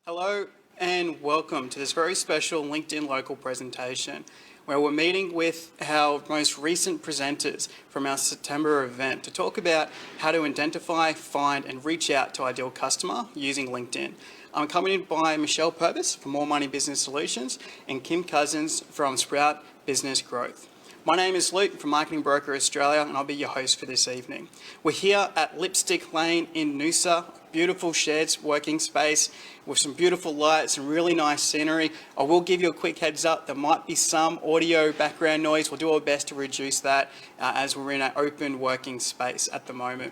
Hello and welcome to this very special LinkedIn Local presentation where we're meeting with our most recent presenters from our September event to talk about how to identify, find and reach out to ideal customer using LinkedIn. I'm accompanied by Michele Purvis from More Money Business Solutions and Kim Cousins from Sprout Business Growth. My name is Luke from Marketing Broker Australia and I'll be your host for this evening. We're here at Lipstick Lane in Noosa, beautiful shared working space with some beautiful lights and really nice scenery. I will give you a quick heads up, there might be some audio background noise. We'll do our best to reduce that as we're in an open working space at the moment.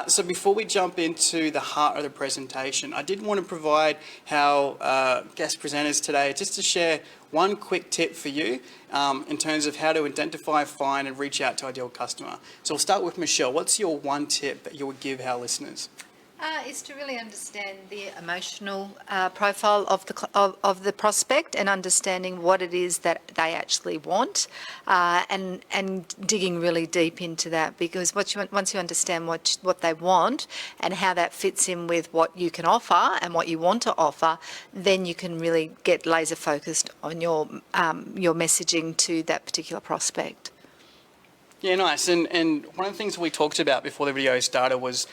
So before we jump into the heart of the presentation, I did want to provide our guest presenters today just to share one quick tip for you in terms of how to identify, find and reach out to ideal customer. So we'll start with Michele. What's your one tip that you would give our listeners? Is to really understand the emotional profile of the prospect and understanding what it is that they actually want and digging really deep into that, because once you understand what they want and how that fits in with what you can offer and what you want to offer, then you can really get laser focused on your messaging to that particular prospect. Yeah, nice. And one of the things we talked about before the video started was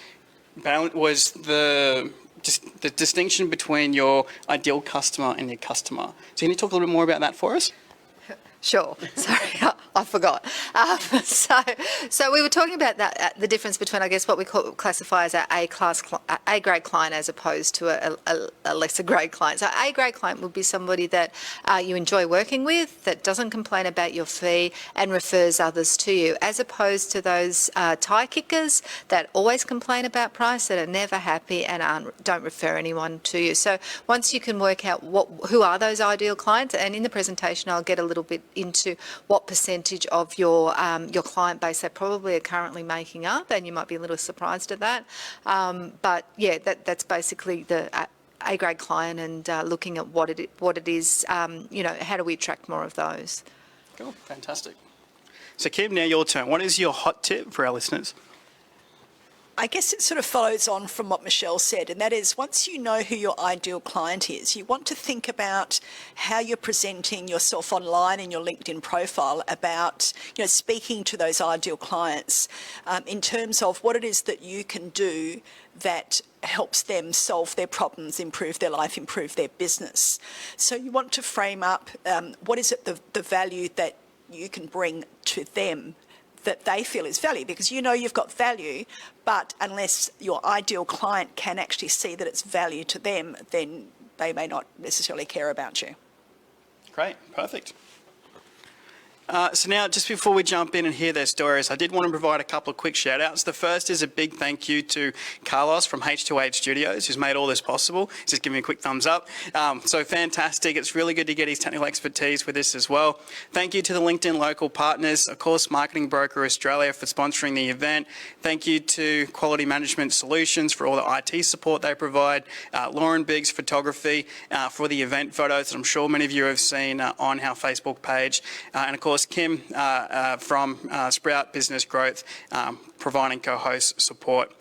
the distinction between your ideal customer and your customer. So can you talk a little bit more about that for us? Sure. Sorry, I forgot. So we were talking about that, the difference between, I guess, what we classify as an A-grade client as opposed to a lesser grade client. So A-grade client would be somebody that you enjoy working with, that doesn't complain about your fee and refers others to you, as opposed to those tie kickers that always complain about price, that are never happy and don't refer anyone to you. So once you can work out who are those ideal clients, and in the presentation I'll get a little bit into what percentage of your client base they probably are currently making up, and you might be a little surprised at that. But yeah, that's basically the A-grade client, and looking at what it is. How do we attract more of those? Cool, fantastic. So Kim, now your turn. What is your hot tip for our listeners? I guess it sort of follows on from what Michele said, and that is, once you know who your ideal client is, you want to think about how you're presenting yourself online in your LinkedIn profile about, speaking to those ideal clients in terms of what it is that you can do that helps them solve their problems, improve their life, improve their business. So you want to frame up what is it the value that you can bring to them that they feel is value, because you've got value, but unless your ideal client can actually see that it's value to them, then they may not necessarily care about you. Great, perfect. So now, just before we jump in and hear their stories, I did want to provide a couple of quick shout outs. The first is a big thank you to Carlos from H2H Studios, who's made all this possible. He's just giving me a quick thumbs up. So fantastic. It's really good to get his technical expertise with this as well. Thank you to the LinkedIn Local partners, of course, Marketing Broker Australia for sponsoring the event. Thank you to Quality Management Solutions for all the IT support they provide. Lauren Biggs Photography for the event photos that I'm sure many of you have seen on our Facebook page. And of course, Kim from Sprout Business Growth providing co-host support.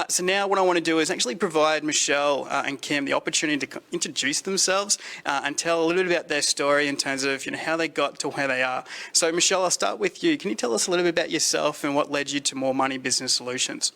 So now what I want to do is actually provide Michele and Kim the opportunity to introduce themselves and tell a little bit about their story in terms of how they got to where they are. So Michele, I'll start with you. Can you tell us a little bit about yourself and what led you to More Money Business Solutions?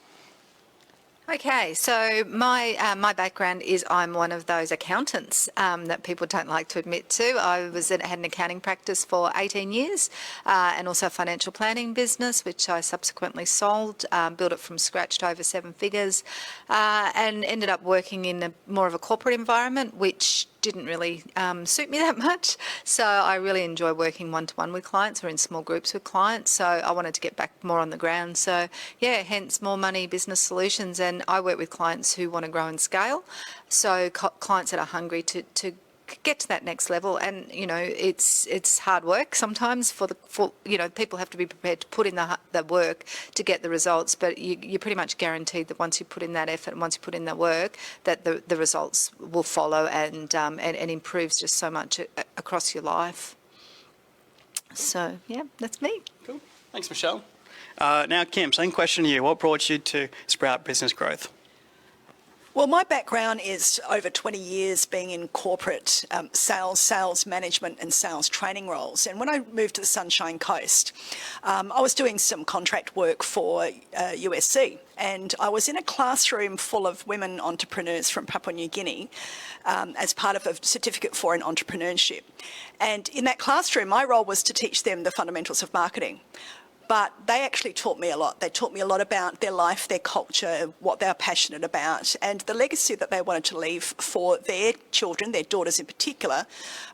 Okay, so my background is I'm one of those accountants that people don't like to admit to. I had an accounting practice for 18 years and also a financial planning business, which I subsequently sold, built it from scratch to over 7 figures, and ended up working in more of a corporate environment, which didn't really suit me that much. So I really enjoy working one-to-one with clients or in small groups with clients. So I wanted to get back more on the ground. So yeah, hence More Money Business Solutions. And I work with clients who want to grow and scale. So clients that are hungry to get to that next level, and it's hard work sometimes for people have to be prepared to put in the work to get the results, but you're pretty much guaranteed that once you put in that effort and once you put in the work, that the results will follow and improves just so much across your life. So yeah, that's me. Cool. Thanks, Michele. Now Kim, same question to you. What brought you to Sprout Business Growth? Well, my background is over 20 years being in corporate sales management and sales training roles. And when I moved to the Sunshine Coast, I was doing some contract work for USC. And I was in a classroom full of women entrepreneurs from Papua New Guinea as part of a certificate for in entrepreneurship. And in that classroom, my role was to teach them the fundamentals of marketing. But they actually taught me a lot. They taught me a lot about their life, their culture, what they're passionate about, and the legacy that they wanted to leave for their children, their daughters in particular,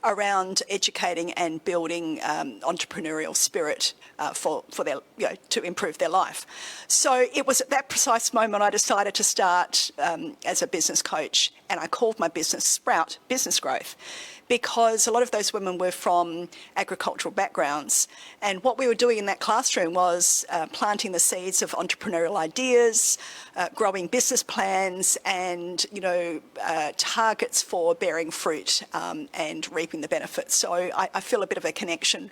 around educating and building entrepreneurial spirit for their, to improve their life. So it was at that precise moment I decided to start as a business coach, and I called my business Sprout Business Growth, because a lot of those women were from agricultural backgrounds. And what we were doing in that classroom was planting the seeds of entrepreneurial ideas, growing business plans, and, targets for bearing fruit and reaping the benefits. So I feel a bit of a connection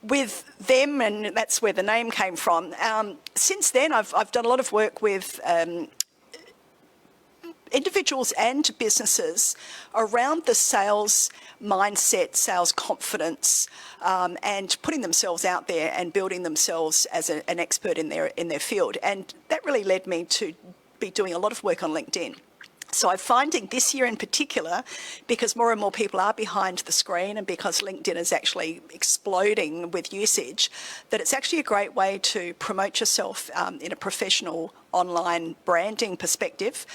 with them, and that's where the name came from. Since then, I've done a lot of work with individuals and businesses around the sales mindset, sales confidence, and putting themselves out there and building themselves as an expert in their field. And that really led me to be doing a lot of work on LinkedIn. So I'm finding this year in particular, because more and more people are behind the screen and because LinkedIn is actually exploding with usage, that it's actually a great way to promote yourself in a professional online branding perspective,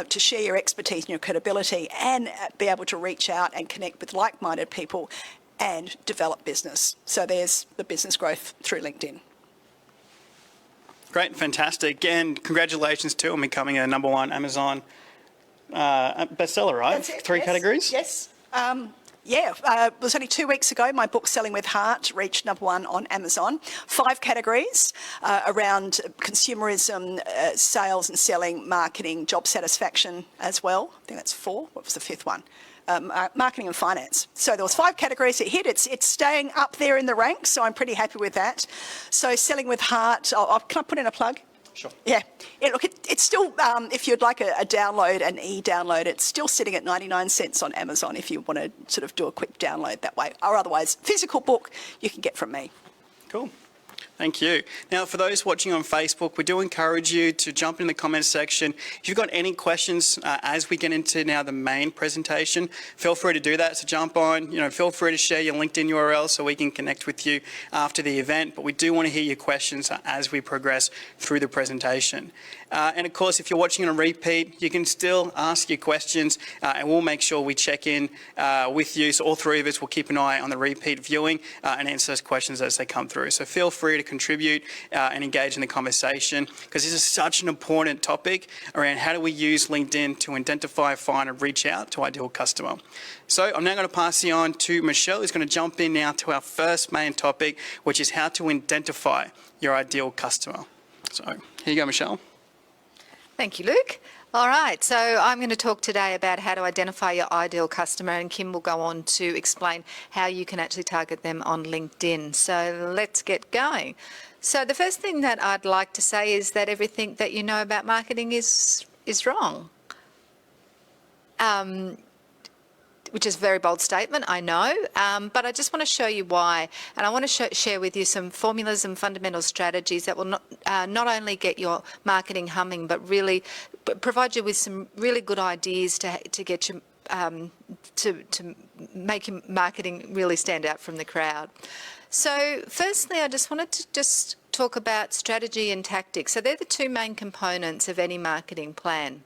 to share your expertise and your credibility and be able to reach out and connect with like-minded people and develop business. So there's the business growth through LinkedIn. Great, fantastic. And congratulations too on becoming a #1 Amazon bestseller, right? That's it, Three yes, categories? Yes. It was only 2 weeks ago. My book, Selling with Heart, reached #1 on Amazon. 5 categories around consumerism, sales and selling, marketing, job satisfaction as well. I think that's 4. What was the 5th one? Marketing and finance. So there was 5 categories it hit. It's staying up there in the ranks, so I'm pretty happy with that. So Selling with Heart. Can I put in a plug? Sure. Yeah. It's still, if you'd like a download, an e-download, it's still sitting at 99 cents on Amazon if you want to sort of do a quick download that way. Or otherwise, physical book you can get from me. Cool. Thank you. Now, for those watching on Facebook, we do encourage you to jump in the comments section. If you've got any questions as we get into now the main presentation, feel free to do that. So jump on, feel free to share your LinkedIn URL so we can connect with you after the event. But we do want to hear your questions as we progress through the presentation. And of course, if you're watching on a repeat, you can still ask your questions and we'll make sure we check in with you. So all 3 of us will keep an eye on the repeat viewing and answer those questions as they come through. So feel free to contribute and engage in the conversation, because this is such an important topic around how do we use LinkedIn to identify, find and reach out to our ideal customer. So I'm now going to pass you on to Michele, who's going to jump in now to our first main topic, which is how to identify your ideal customer. So here you go, Michele. Thank you, Luke. All right, so I'm going to talk today about how to identify your ideal customer, and Kim will go on to explain how you can actually target them on LinkedIn. So let's get going. So the first thing that I'd like to say is that everything that you know about marketing is wrong. Which is a very bold statement, I know, but I just want to show you why. And I want to share with you some formulas and fundamental strategies that will not only get your marketing humming, but really provide you with some really good ideas to get you to make your marketing really stand out from the crowd. So firstly, I just wanted to talk about strategy and tactics. So they're the 2 main components of any marketing plan.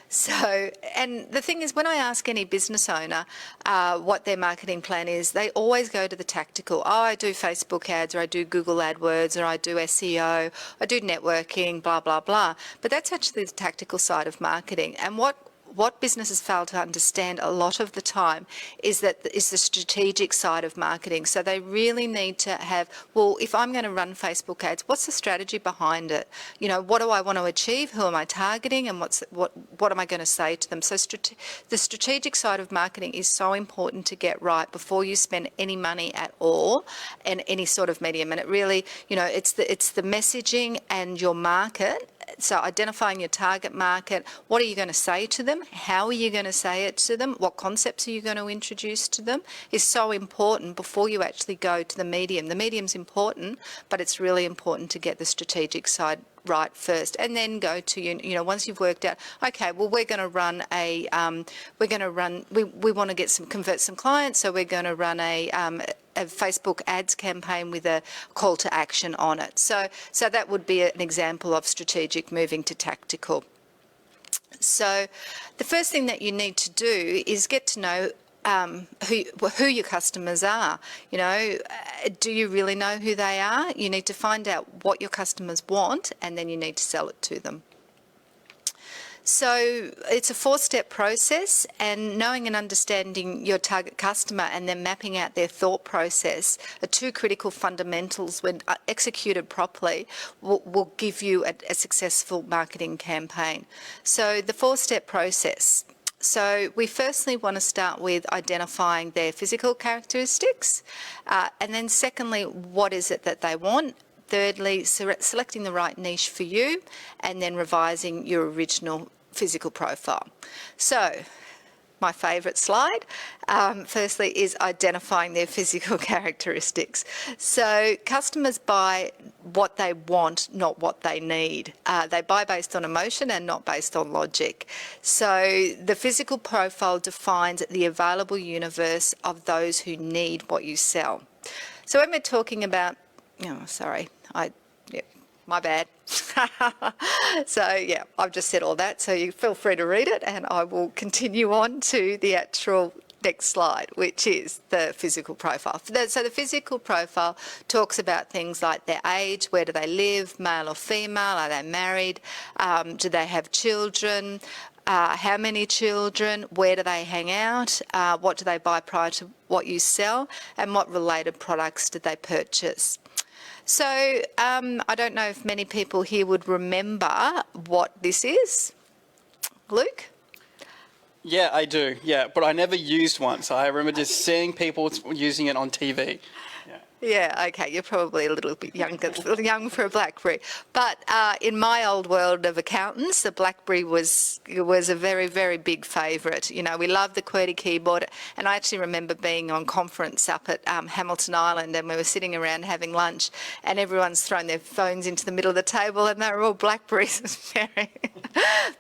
So, and the thing is, when I ask any business owner what their marketing plan is, they always go to the tactical. Oh, I do Facebook ads, or I do Google AdWords, or I do SEO, I do networking, blah, blah, blah. But that's actually the tactical side of marketing. And what businesses fail to understand a lot of the time is the strategic side of marketing. So they really need to have, well, if I'm going to run Facebook ads, what's the strategy behind it? What do I want to achieve? Who am I targeting? And what am I going to say to them? So the strategic side of marketing is so important to get right before you spend any money at all in any sort of medium. And it really, it's the messaging and your market So identifying your target market, what are you going to say to them? How are you going to say it to them? What concepts are you going to introduce to them is so important before you actually go to the medium. The medium's important, but it's really important to get the strategic side right first, and then go to, you know, once you've worked out, okay, well, we're going to run we want to convert some clients, so we're going to run a Facebook ads campaign with a call to action on it. So that would be an example of strategic moving to tactical. So the first thing that you need to do is get to know who your customers are. You know, do you really know who they are? You need to find out what your customers want, and then you need to sell it to them. So it's a 4-step process, and knowing and understanding your target customer and then mapping out their thought process are two critical fundamentals when executed properly will give you a successful marketing campaign. So the 4-step process. So we firstly want to start with identifying their physical characteristics, and then secondly, what is it that they want? Thirdly, selecting the right niche for you, and then revising your original physical profile. So my favourite slide, firstly, is identifying their physical characteristics. So customers buy what they want, not what they need. They buy based on emotion and not based on logic. So the physical profile defines the available universe of those who need what you sell. So when we're talking about, my bad. So yeah, I've just said all that, so you feel free to read it, and I will continue on to the actual next slide, which is the physical profile. So the physical profile talks about things like their age, where do they live, male or female, are they married, do they have children, how many children, where do they hang out, what do they buy prior to what you sell, and what related products did they purchase. So I don't know if many people here would remember what this is. Luke? Yeah, I do. Yeah, but I never used one, so I remember just seeing people using it on TV. Yeah, okay, you're probably a little bit young for a Blackberry. But in my old world of accountants, the Blackberry was a very, very big favourite. You know, we loved the QWERTY keyboard, and I actually remember being on conference up at Hamilton Island, and we were sitting around having lunch, and everyone's thrown their phones into the middle of the table, and they were all Blackberries.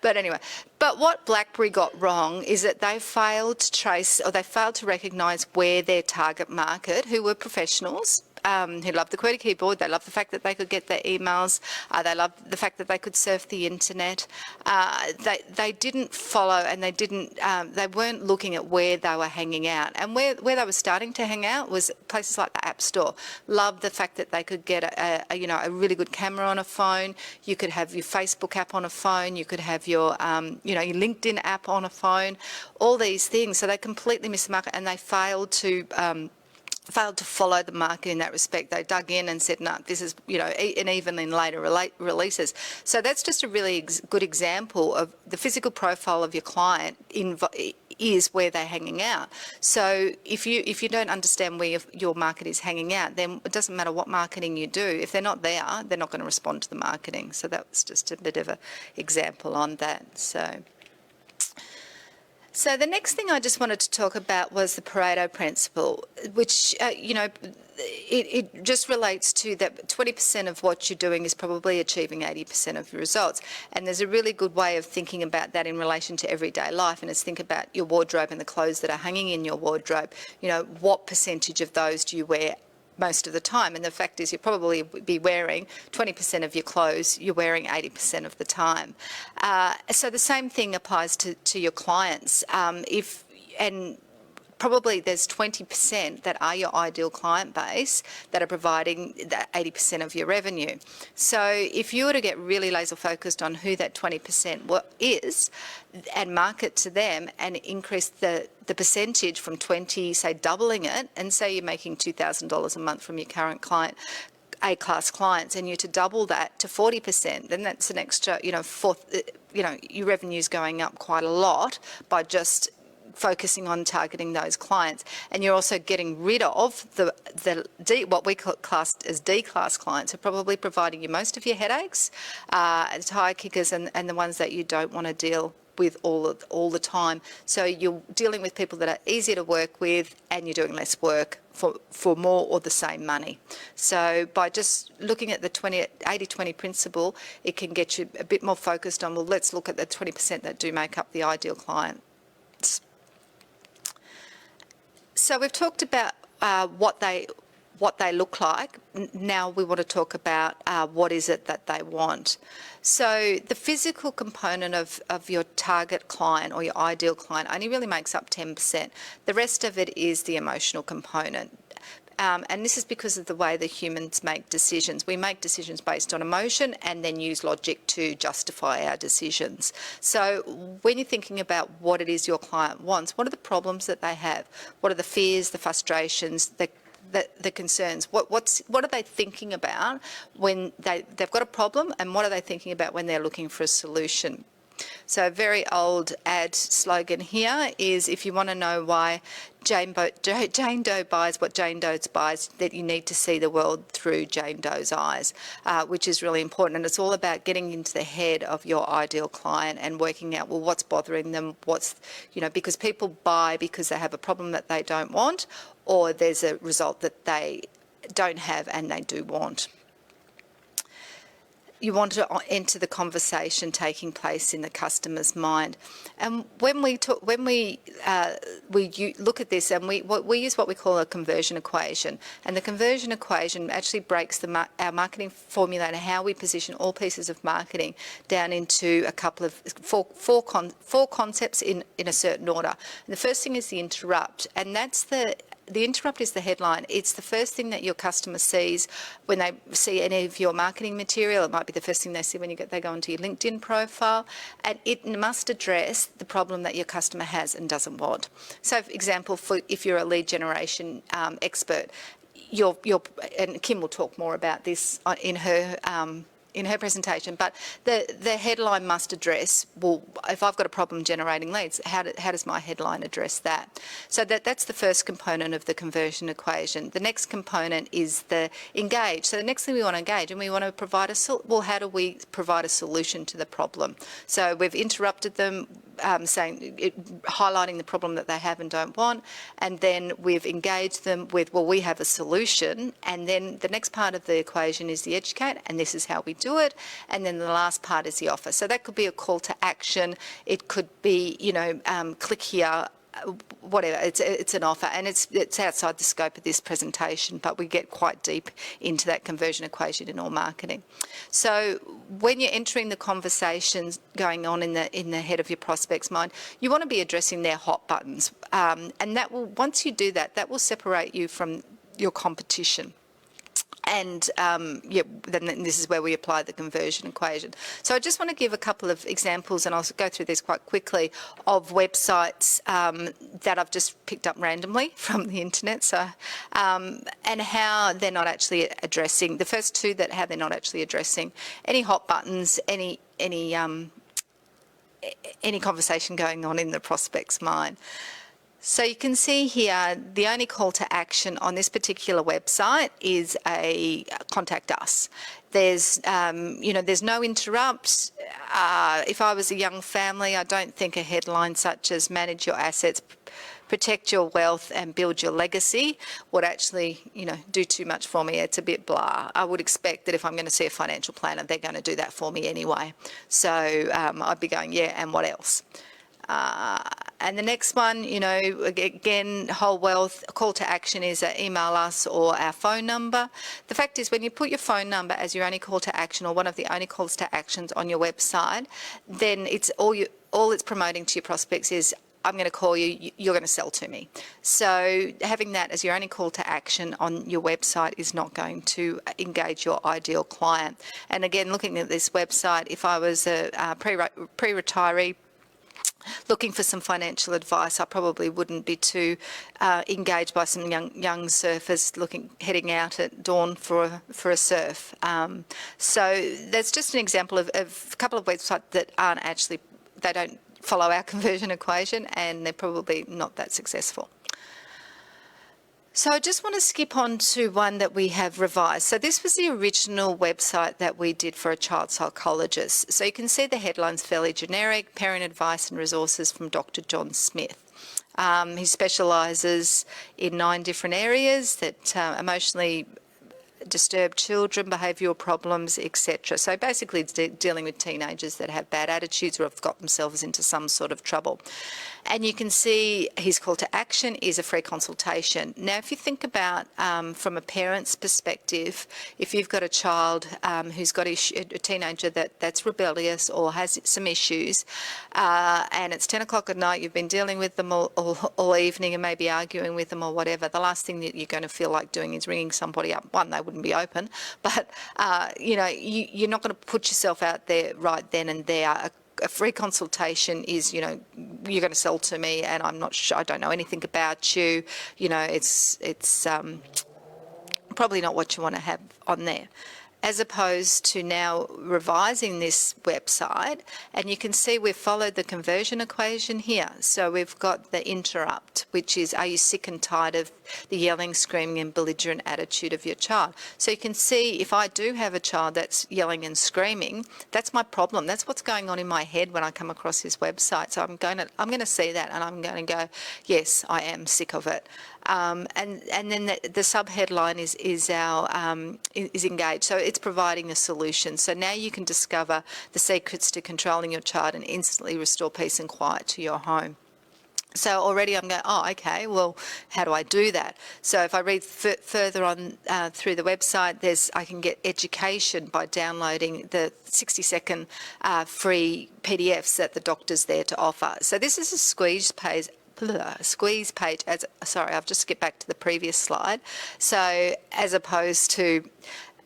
But anyway, but what Blackberry got wrong is that they failed to trace, or they failed to recognise where their target market, who were professionals, who loved the QWERTY keyboard, they loved the fact that they could get their emails, they loved the fact that they could surf the internet. They didn't follow, and they weren't looking at where they were hanging out. And where they were starting to hang out was places like the App Store. Loved the fact that they could get a really good camera on a phone. You could have your Facebook app on a phone. You could have your your LinkedIn app on a phone. All these things. So they completely missed the market, and they failed to follow the market in that respect. They dug in and said, no, this is, and even in later releases. So that's just a really good example of the physical profile of your client is where they're hanging out. So if you don't understand where your market is hanging out, then it doesn't matter what marketing you do. If they're not there, they're not going to respond to the marketing. So that was just a bit of an example on that. So the next thing I just wanted to talk about was the Pareto Principle, which, it just relates to that 20% of what you're doing is probably achieving 80% of your results. And there's a really good way of thinking about that in relation to everyday life, and it's think about your wardrobe and the clothes that are hanging in your wardrobe. What percentage of those do you wear most of the time? And the fact is, you'll probably be wearing 20% of your clothes, you're wearing 80% of the time. So the same thing applies to your clients. Probably there's 20% that are your ideal client base that are providing that 80% of your revenue. So if you were to get really laser focused on who that 20% is and market to them and increase the percentage from 20, say doubling it, and say you're making $2,000 a month from your current client, A-class clients, and you're to double that to 40%, then that's an extra, your revenue's going up quite a lot by just focusing on targeting those clients, and you're also getting rid of what we classed as D-class clients, who are probably providing you most of your headaches, tire kickers, and the ones that you don't want to deal with all the time. So you're dealing with people that are easier to work with, and you're doing less work for more or the same money. So by just looking at the 80-20 principle, it can get you a bit more focused on, well, let's look at the 20% that do make up the ideal clients. So we've talked about what they look like. Now we want to talk about what is it that they want. So the physical component of your target client or your ideal client only really makes up 10%. The rest of it is the emotional component. And this is because of the way that humans make decisions. We make decisions based on emotion and then use logic to justify our decisions. So when you're thinking about what it is your client wants, what are the problems that they have? What are the fears, the frustrations, the concerns? What are they thinking about when they've got a problem, and what are they thinking about when they're looking for a solution? So a very old ad slogan here is, if you want to know why Jane Doe buys what Jane Doe buys, that you need to see the world through Jane Doe's eyes, which is really important. And it's all about getting into the head of your ideal client and working out, well, what's bothering them, because people buy because they have a problem that they don't want, or there's a result that they don't have and they do want. You want to enter the conversation taking place in the customer's mind. And when we look at this, and we use what we call a conversion equation, and the conversion equation actually breaks our marketing formula and how we position all pieces of marketing down into a couple of four concepts in a certain order. And the first thing is the interrupt, and that's the interrupt is the headline. It's the first thing that your customer sees when they see any of your marketing material. It might be the first thing they see when they go onto your LinkedIn profile, and it must address the problem that your customer has and doesn't want. So, for example, if you're a lead generation expert, and Kim will talk more about this in her presentation, but the headline must address, well, if I've got a problem generating leads, how does my headline address that? So that's the first component of the conversion equation. The next component is the engage. So the next thing we want to engage, and we want to provide how do we provide a solution to the problem? So we've interrupted them, highlighting the problem that they have and don't want, and then we've engaged them with, well, we have a solution, and then the next part of the equation is the educate, and this is how we do it, and then the last part is the offer. So that could be a call to action. It could be, click here, whatever. It's an offer, and it's outside the scope of this presentation, but we get quite deep into that conversion equation in all marketing. So when you're entering the conversations going on in the head of your prospect's mind, you want to be addressing their hot buttons, and that will, once you do that, that will separate you from your competition. And then this is where we apply the conversion equation. So I just want to give a couple of examples, and I'll go through this quite quickly, of websites that I've just picked up randomly from the internet. So and how they're not actually addressing, the first two, that how they're not actually addressing any hot buttons, any conversation going on in the prospect's mind. So you can see here, the only call to action on this particular website is a contact us. There's no interrupts. If I was a young family, I don't think a headline such as manage your assets, protect your wealth and build your legacy would actually, do too much for me. It's a bit blah. I would expect that if I'm going to see a financial planner, they're going to do that for me anyway. So I'd be going, yeah, and what else? And the next one, again, whole wealth, call to action is email us or our phone number. The fact is, when you put your phone number as your only call to action, or one of the only calls to actions on your website, then it's all it's promoting to your prospects is, I'm going to call you, you're going to sell to me. So having that as your only call to action on your website is not going to engage your ideal client. And again, looking at this website, if I was a pre-retiree looking for some financial advice, I probably wouldn't be too engaged by some young surfers heading out at dawn for a surf. So that's just an example of a couple of websites that aren't actually, they don't follow our conversion equation, and they're probably not that successful. So I just want to skip on to one that we have revised. So this was the original website that we did for a child psychologist. So you can see the headline's fairly generic: parent advice and resources from Dr. John Smith. He specialises in 9 different areas that emotionally disturbed children, behavioural problems, etc. So basically it's dealing with teenagers that have bad attitudes or have got themselves into some sort of trouble. And you can see his call to action is a free consultation. Now, if you think about from a parent's perspective, if you've got a child who's got a teenager that's rebellious or has some issues, and it's 10 o'clock at night, you've been dealing with them all evening and maybe arguing with them or whatever, the last thing that you're going to feel like doing is ringing somebody up. One, they wouldn't be open, but, you're not going to put yourself out there right then and there. A free consultation is, you're going to sell to me and I'm not sure, I don't know anything about you. It's probably not what you want to have on there. As opposed to now revising this website, and you can see we've followed the conversion equation here. So we've got the interrupt, which is, are you sick and tired of the yelling, screaming and belligerent attitude of your child? So you can see if I do have a child that's yelling and screaming, that's my problem. That's what's going on in my head when I come across this website. So I'm going to see that and I'm going to go, yes, I am sick of it. And then the sub-headline is engaged. So it's providing a solution. So now you can discover the secrets to controlling your child and instantly restore peace and quiet to your home. So already I'm going, oh, okay, well, how do I do that? So if I read further on through the website, I can get education by downloading the 60-second free PDFs that the doctor's there to offer. So this is a squeeze page. I've just skipped back to the previous slide. So as opposed to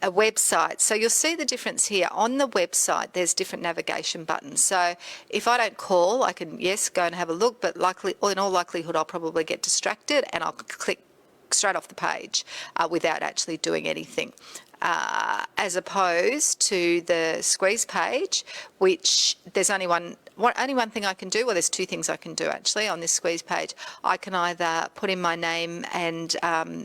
a website. So you'll see the difference here. On the website, there's different navigation buttons. So if I don't call, I can, yes, go and have a look, but in all likelihood, I'll probably get distracted and I'll click straight off the page without actually doing anything. As opposed to the squeeze page, which there's only one thing I can do. Well, there's 2 things I can do actually on this squeeze page. I can either put in my name and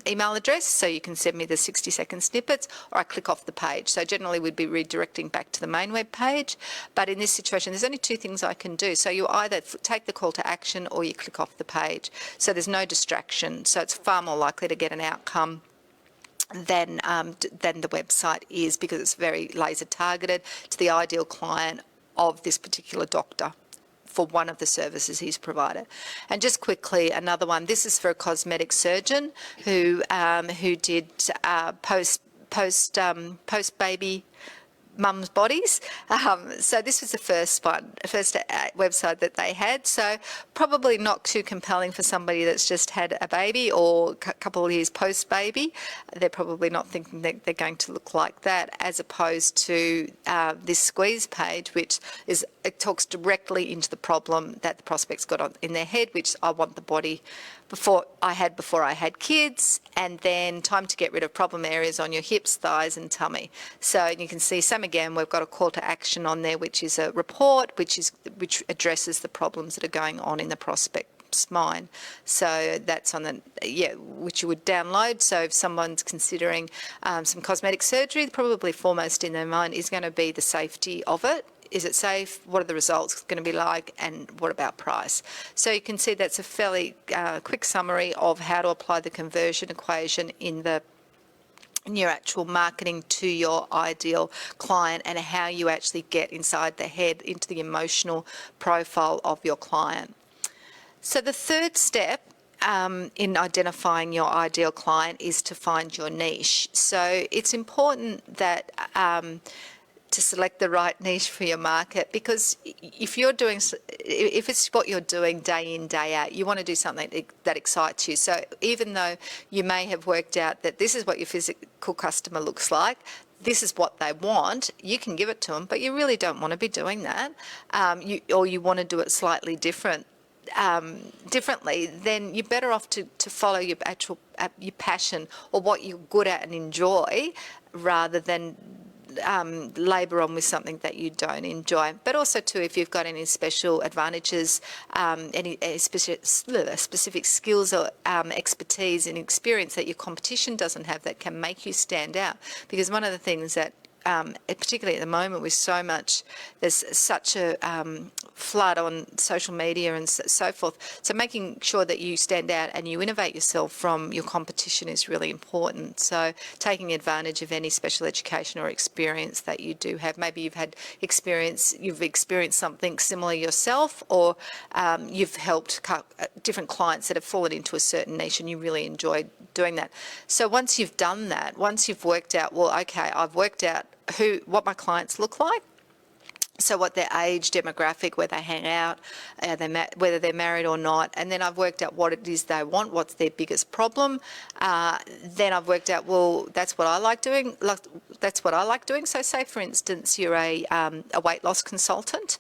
email address, so you can send me the 60-second snippets, or I click off the page. So generally we'd be redirecting back to the main web page. But in this situation, there's only 2 things I can do. So you either take the call to action or you click off the page. So there's no distraction. So it's far more likely to get an outcome than the website is, because it's very laser targeted to the ideal client of this particular doctor for one of the services he's provided. And just quickly, another one. This is for a cosmetic surgeon who did post baby mums' bodies. So this was the first website that they had. So probably not too compelling for somebody that's just had a baby or a couple of years post-baby. They're probably not thinking that they're going to look like that, as opposed to this squeeze page, which it talks directly into the problem that the prospect's got in their head, which I want the body before I had kids, and then time to get rid of problem areas on your hips, thighs and tummy. So you can see again, we've got a call to action on there, which is a report, which addresses the problems that are going on in the prospect's mind. So that's on which you would download. So if someone's considering some cosmetic surgery, probably foremost in their mind is going to be the safety of it. Is it safe? What are the results going to be like? And what about price? So you can see that's a fairly quick summary of how to apply the conversion equation in your actual marketing to your ideal client, and how you actually get inside the head into the emotional profile of your client. So the third step in identifying your ideal client is to find your niche. So it's important that to select the right niche for your market, because if it's what you're doing day in, day out, you want to do something that excites you. So even though you may have worked out that this is what your physical customer looks like, this is what they want, you can give it to them, but you really don't want to be doing that, or you want to do it slightly differently, then you're better off to follow your actual your passion or what you're good at and enjoy, rather than labour on with something that you don't enjoy. But also too, if you've got any special advantages, any specific skills or expertise and experience that your competition doesn't have that can make you stand out. Because one of the things that particularly at the moment with there's such a flood on social media and so forth. So making sure that you stand out and you innovate yourself from your competition is really important. So taking advantage of any special education or experience that you do have. Maybe you've experienced something similar yourself, or you've helped different clients that have fallen into a certain niche and you really enjoyed doing that. So once you've done that, once you've worked out, well, okay, I've worked out what my clients look like, so what their age, demographic, where they hang out, whether they're married or not, and then I've worked out what it is they want, what's their biggest problem. Then I've worked out, well, that's what I like doing. So say, for instance, you're a weight loss consultant.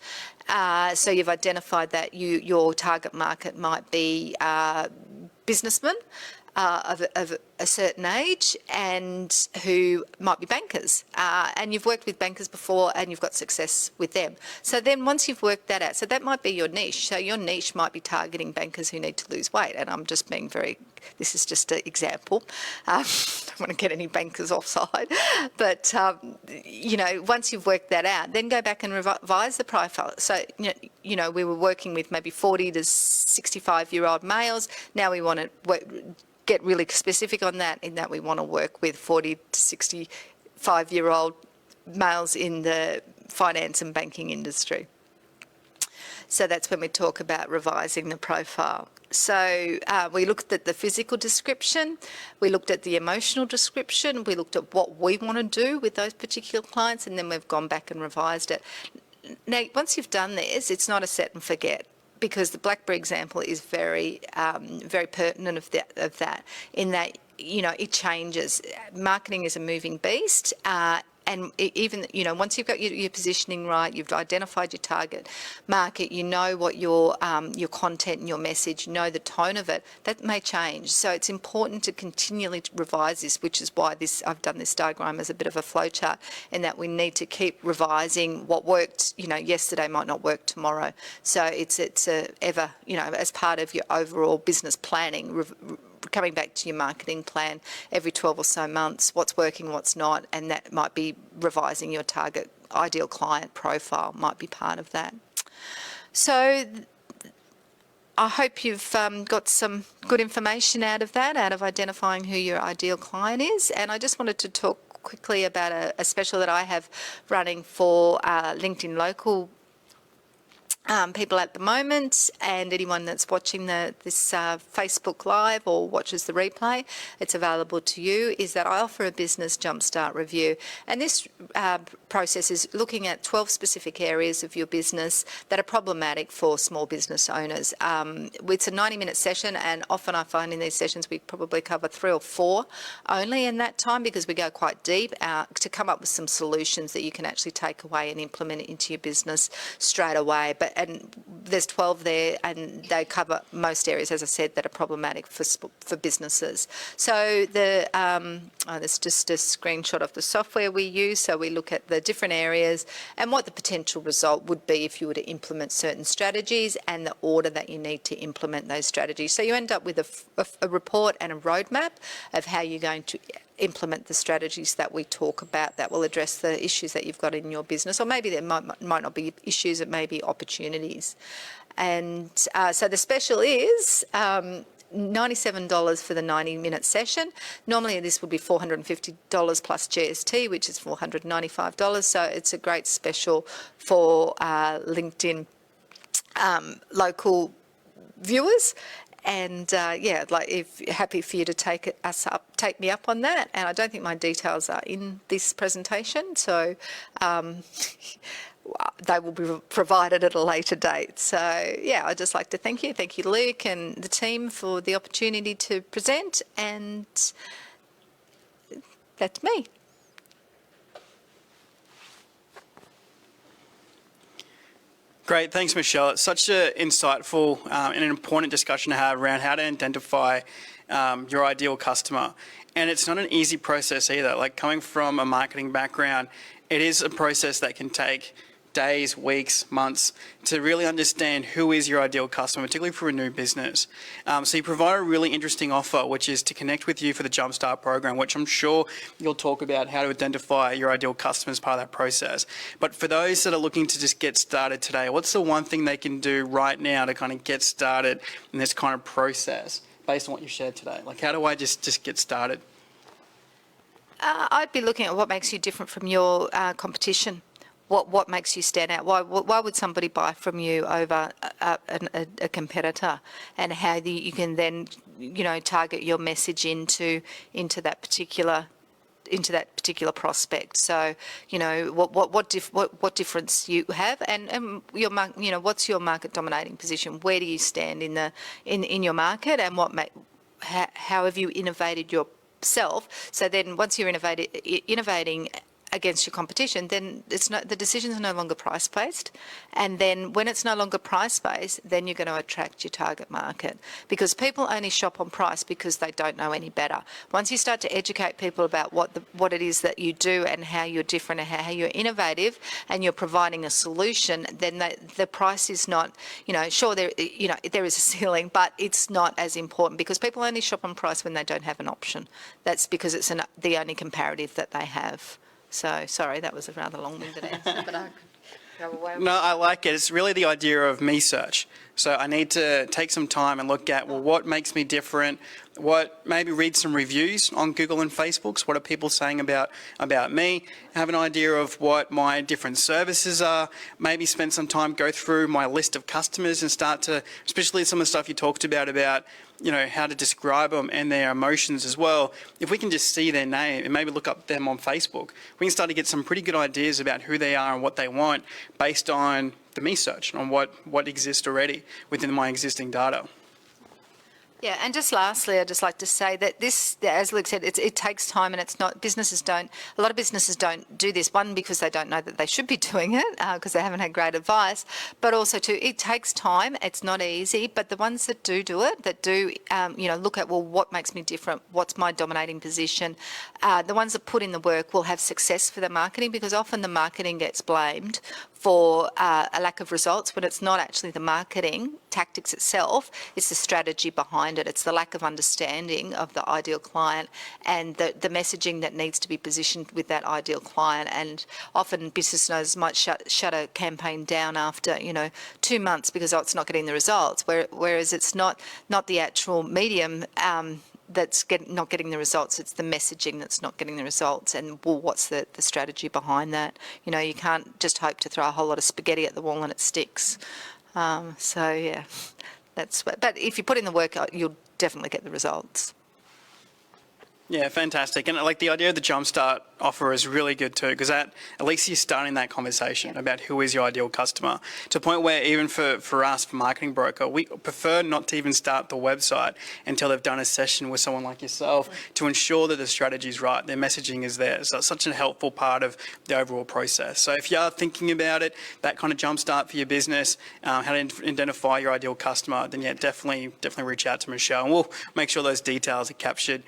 So you've identified that your target market might be businessmen of a certain age and who might be bankers. And you've worked with bankers before and you've got success with them. So then once you've worked that out, so that might be your niche. So your niche might be targeting bankers who need to lose weight. And I'm just being this is just an example. I don't want to get any bankers offside. But, once you've worked that out, then go back and revise the profile. So, we were working with maybe 40 to 65-year-old males. Now we want to get really specific on that, in that we want to work with 40 to 65-year-old males in the finance and banking industry. So that's when we talk about revising the profile. So we looked at the physical description, we looked at the emotional description, we looked at what we want to do with those particular clients, and then we've gone back and revised it. Now, once you've done this, it's not a set and forget, because the Blackberry example is very pertinent of that, in that, it changes. Marketing is a moving beast. And even, once you've got your positioning right, you've identified your target market, you know what your content and your message, the tone of it, that may change. So it's important to continually revise this, which is why I've done this diagram as a bit of a flowchart, in that we need to keep revising what worked, yesterday might not work tomorrow. So it's ever, as part of your overall business planning, coming back to your marketing plan every 12 or so months, what's working, what's not, and that might be revising your target ideal client profile, might be part of that. So I hope you've got some good information out of identifying who your ideal client is. And I just wanted to talk quickly about a special that I have running for LinkedIn Local people at the moment, and anyone that's watching this Facebook Live or watches the replay, it's available to you, is that I offer a business jumpstart review. And this process is looking at 12 specific areas of your business that are problematic for small business owners. It's a 90-minute session, and often I find in these sessions we probably cover 3 or 4 only in that time, because we go quite deep to come up with some solutions that you can actually take away and implement it into your business straight away. And there's 12 there, and they cover most areas, as I said, that are problematic for businesses. So there's just a screenshot of the software we use. So we look at the different areas and what the potential result would be if you were to implement certain strategies, and the order that you need to implement those strategies. So you end up with a report and a roadmap of how you're going to implement the strategies that we talk about that will address the issues that you've got in your business, or maybe there might not be issues, it may be opportunities. And so the special is $97 for the 90-minute session. Normally this would be $450 plus GST, which is $495. So it's a great special for LinkedIn local viewers. And if happy for you to take me up on that. And I don't think my details are in this presentation, so they will be provided at a later date. So I'd just like to thank you Luke and the team for the opportunity to present, and that's me. Great, thanks, Michelle. It's such an insightful and an important discussion to have around how to identify your ideal customer. And it's not an easy process either. Like, coming from a marketing background it is a process that can take days, weeks, months to really understand who is your ideal customer, particularly for a new business. So you provide a really interesting offer, which is to connect with you for the Jumpstart program, which I'm sure you'll talk about how to identify your ideal customer as part of that process. But for those that are looking to just get started today, what's the one thing they can do right now to kind of get started in this kind of process based on what you shared today? Like, how do I just get started? I'd be looking at what makes you different from your competition. What makes you stand out? Why would somebody buy from you over a competitor? And how you can then, target your message into that particular prospect. So, what difference you have, and your what's your market dominating position? Where do you stand in your market, and how have you innovated yourself? So then, once you're innovating against your competition, then the decisions are no longer price-based. And then when it's no longer price-based, then you're going to attract your target market, because people only shop on price because they don't know any better. Once you start to educate people about what it is that you do and how you're different and how you're innovative and you're providing a solution, then the price is not, sure, there is a ceiling, but it's not as important, because people only shop on price when they don't have an option. That's because it's the only comparative that they have. So, sorry, that was a rather long-winded answer, but I could go away. No, I like it. It's really the idea of me search. So I need to take some time and look at, well, what makes me different? Maybe read some reviews on Google and Facebook. So what are people saying about me? Have an idea of what my different services are. Maybe spend some time, go through my list of customers and start to, especially some of the stuff you talked about how to describe them and their emotions as well. If we can just see their name and maybe look up them on Facebook, we can start to get some pretty good ideas about who they are and what they want based on the me search, on what exists already within my existing data. Yeah, and just lastly, I'd just like to say that this, as Luke said, it takes time, and it's not, a lot of businesses don't do this, one, because they don't know that they should be doing it, because they haven't had great advice, but also two, it takes time, it's not easy, but the ones that do it, that do, look at, well, what makes me different, what's my dominating position, the ones that put in the work will have success for the marketing, because often the marketing gets blamed for a lack of results when it's not actually the marketing tactics itself, it's the strategy behind it. It's the lack of understanding of the ideal client and the messaging that needs to be positioned with that ideal client. And often business owners might shut a campaign down after 2 months because it's not getting the results, whereas it's not the actual medium that's not getting the results, it's the messaging that's not getting the results. And, well, what's the strategy behind that? You can't just hope to throw a whole lot of spaghetti at the wall and it sticks. So, yeah, but if you put in the work, you'll definitely get the results. Yeah, fantastic. And like the idea of the Jumpstart offer is really good too, because at least you're starting that conversation about who is your ideal customer, to a point where even for us, for Marketing Broker, we prefer not to even start the website until they've done a session with someone like yourself to ensure that the strategy is right, their messaging is there. So it's such a helpful part of the overall process. So if you are thinking about it, that kind of Jumpstart for your business, how to identify your ideal customer, then yeah, definitely reach out to Michele, and we'll make sure those details are captured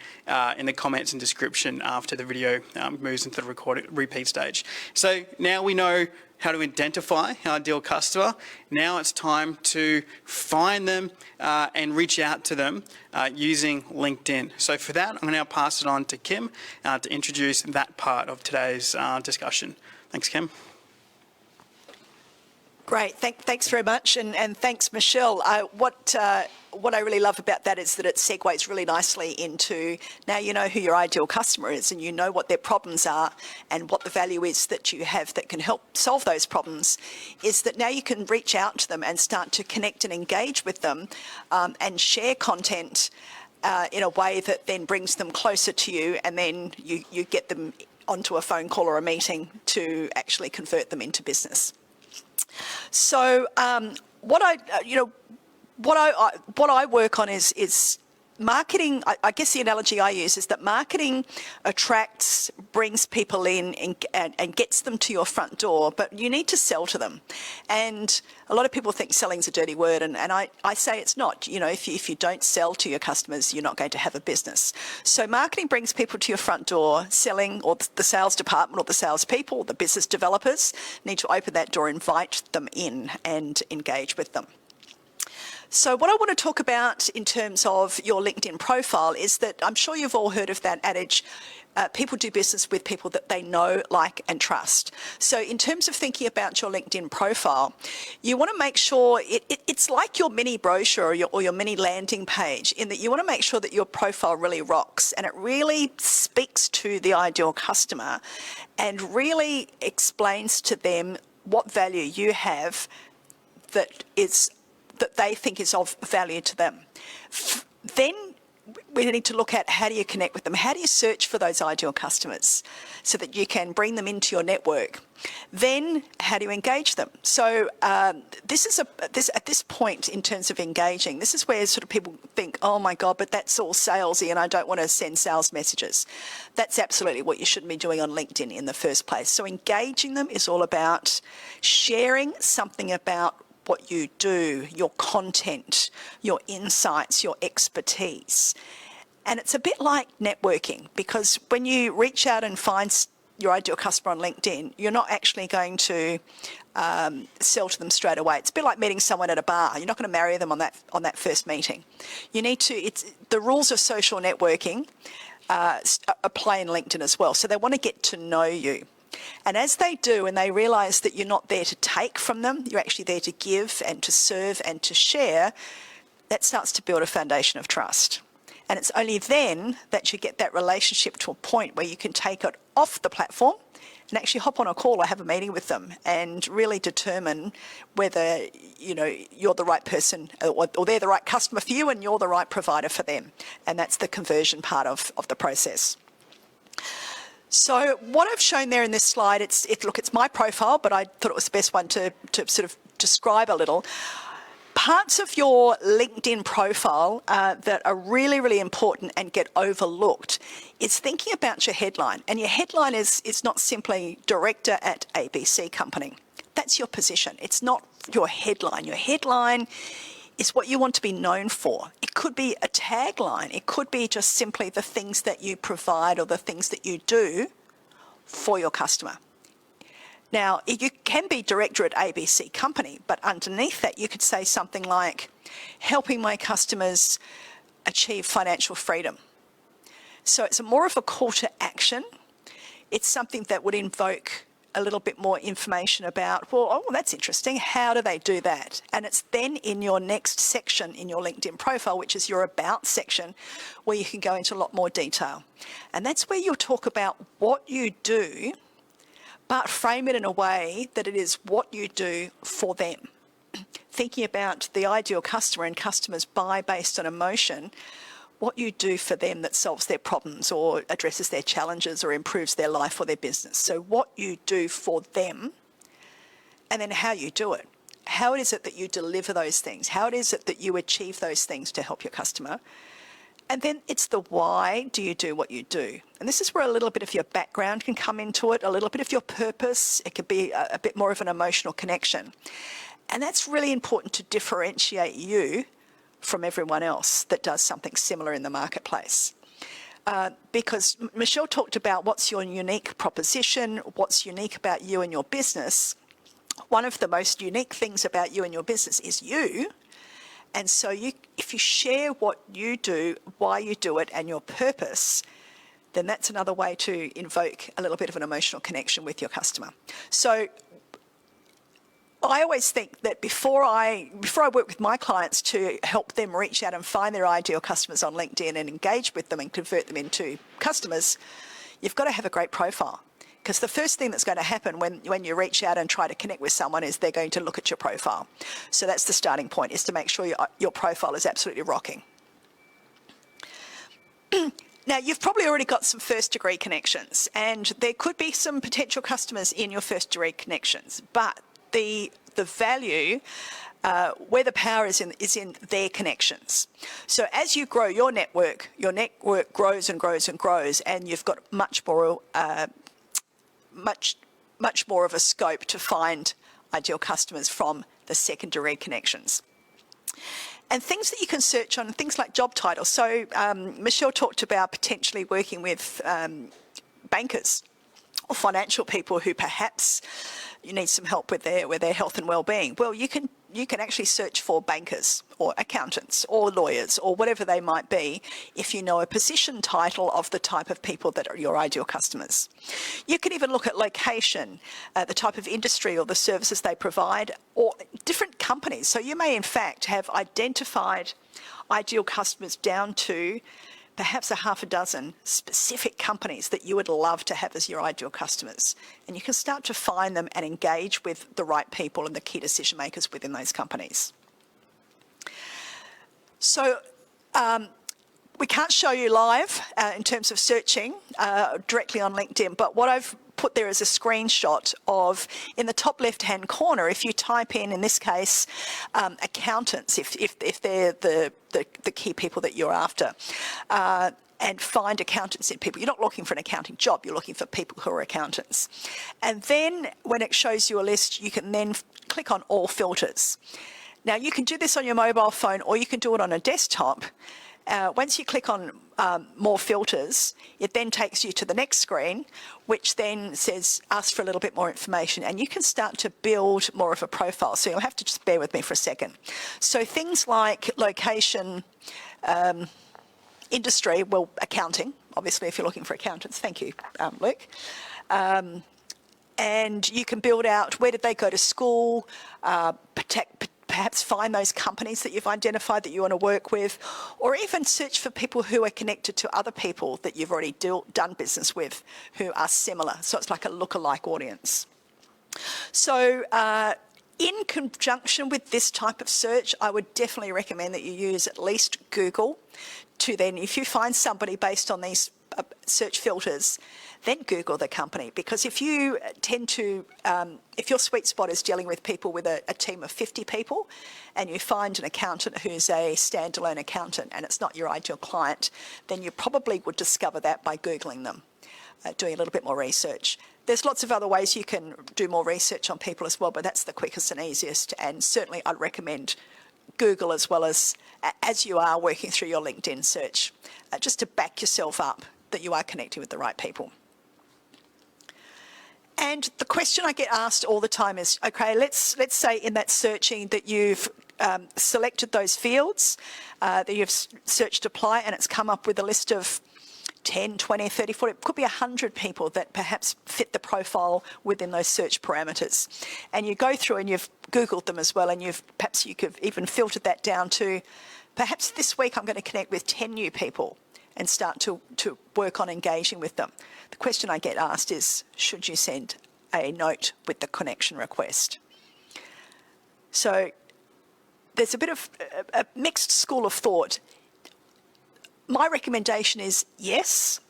in the comments and description after the video moves into the repeat stage. So now we know how to identify our ideal customer. Now it's time to find them and reach out to them using LinkedIn. So for that, I'm going to now pass it on to Kim to introduce that part of today's discussion. Thanks, Kim. Great, thanks very much, and thanks, Michele. What I really love about that is that it segues really nicely into, now you know who your ideal customer is, and you know what their problems are and what the value is that you have that can help solve those problems, is that now you can reach out to them and start to connect and engage with them and share content in a way that then brings them closer to you, and then you get them onto a phone call or a meeting to actually convert them into business. So what I work on is marketing, I guess the analogy I use is that marketing attracts, brings people in and gets them to your front door, but you need to sell to them. And a lot of people think selling's a dirty word, and I say it's not. You know, if you don't sell to your customers, you're not going to have a business. So marketing brings people to your front door. Selling, or the sales department or the salespeople, the business developers need to open that door, invite them in and engage with them. So what I want to talk about in terms of your LinkedIn profile is that I'm sure you've all heard of that adage, people do business with people that they know, like and trust. So in terms of thinking about your LinkedIn profile, you want to make sure it's like your mini brochure or your mini landing page, in that you want to make sure that your profile really rocks and it really speaks to the ideal customer and really explains to them what value you have that they think is of value to them. Then we need to look at, how do you connect with them? How do you search for those ideal customers so that you can bring them into your network? Then how do you engage them? So this is at this point in terms of engaging, this is where sort of people think, oh my God, but that's all salesy and I don't want to send sales messages. That's absolutely what you shouldn't be doing on LinkedIn in the first place. So engaging them is all about sharing something about what you do, your content, your insights, your expertise. And it's a bit like networking, because when you reach out and find your ideal customer on LinkedIn, you're not actually going to sell to them straight away. It's a bit like meeting someone at a bar. You're not going to marry them on that first meeting. You need to, the rules of social networking apply in LinkedIn as well. So they want to get to know you. And as they do, and they realise that you're not there to take from them, you're actually there to give and to serve and to share, that starts to build a foundation of trust. And it's only then that you get that relationship to a point where you can take it off the platform and actually hop on a call or have a meeting with them and really determine whether, you know, you're the right person or they're the right customer for you and you're the right provider for them. And that's the conversion part of the process. So what I've shown there in this slide, it's my profile, but I thought it was the best one to sort of describe a little. Parts of your LinkedIn profile that are really, really important and get overlooked is thinking about your headline. And your headline is not simply director at ABC company. That's your position. It's not your headline. Your headline is what you want to be known for. It could be a tagline. It could be just simply the things that you provide or the things that you do for your customer. Now, you can be director at ABC company, but underneath that you could say something like, helping my customers achieve financial freedom. So it's more of a call to action. It's something that would invoke a little bit more information about, well, oh, that's interesting. How do they do that? And it's then in your next section in your LinkedIn profile, which is your About section, where you can go into a lot more detail. And that's where you'll talk about what you do, but frame it in a way that it is what you do for them. Thinking about the ideal customer, and customers buy based on emotion, what you do for them that solves their problems or addresses their challenges or improves their life or their business. So what you do for them, and then how you do it. How is it that you deliver those things? How is it that you achieve those things to help your customer? And then it's the why do you do what you do? And this is where a little bit of your background can come into it, a little bit of your purpose. It could be a bit more of an emotional connection. And that's really important to differentiate you from everyone else that does something similar in the marketplace. Because Michele talked about what's your unique proposition, what's unique about you and your business. One of the most unique things about you and your business is you. And so if you share what you do, why you do it, and your purpose, then that's another way to invoke a little bit of an emotional connection with your customer. So I always think that before I work with my clients to help them reach out and find their ideal customers on LinkedIn and engage with them and convert them into customers, you've got to have a great profile. Because the first thing that's going to happen when you reach out and try to connect with someone is they're going to look at your profile. So that's the starting point, is to make sure your profile is absolutely rocking. Now, you've probably already got some first-degree connections, and there could be some potential customers in your first-degree connections, but the value where the power is in their connections. So as you grow your network grows and grows and grows, and you've got much more of a scope to find ideal customers from the secondary connections. And things that you can search on, things like job titles. So Michele talked about potentially working with bankers or financial people who perhaps you need some help with their health and well-being. Well, you can actually search for bankers or accountants or lawyers or whatever they might be if you know a position title of the type of people that are your ideal customers. You can even look at location, the type of industry or the services they provide, or different companies. So you may in fact have identified ideal customers down to perhaps a half a dozen specific companies that you would love to have as your ideal customers. And you can start to find them and engage with the right people and the key decision makers within those companies. So we can't show you live in terms of searching directly on LinkedIn, but what I've put there is a screenshot of, in the top left-hand corner, if you type in this case, accountants, if they're the key people that you're after, and find accountants in people. You're not looking for an accounting job, you're looking for people who are accountants. And then when it shows you a list, you can then click on all filters. Now you can do this on your mobile phone or you can do it on a desktop. Once you click on more filters, it then takes you to the next screen, which then says, ask for a little bit more information, and you can start to build more of a profile. So you'll have to just bear with me for a second. So things like location, industry, well, accounting, obviously if you're looking for accountants, thank you, Luke. And you can build out where did they go to school, perhaps find those companies that you've identified that you want to work with, or even search for people who are connected to other people that you've already done business with who are similar. So it's like a lookalike audience. So in conjunction with this type of search, I would definitely recommend that you use at least Google to then, if you find somebody based on these search filters, then Google the company. Because if you tend to, if your sweet spot is dealing with people with a team of 50 people, and you find an accountant who's a standalone accountant and it's not your ideal client, then you probably would discover that by Googling them, doing a little bit more research. There's lots of other ways you can do more research on people as well, but that's the quickest and easiest. And certainly I'd recommend Google as well as you are working through your LinkedIn search, just to back yourself up that you are connecting with the right people. And the question I get asked all the time is, okay, let's say in that searching that you've selected those fields, that you've searched apply, and it's come up with a list of 10, 20, 30, 40, it could be 100 people that perhaps fit the profile within those search parameters. And you go through and you've Googled them as well, and perhaps you could even filtered that down to, perhaps this week I'm going to connect with 10 new people and start to work on engaging with them. The question I get asked is, should you send a note with the connection request? So there's a bit of a mixed school of thought. My recommendation is yes,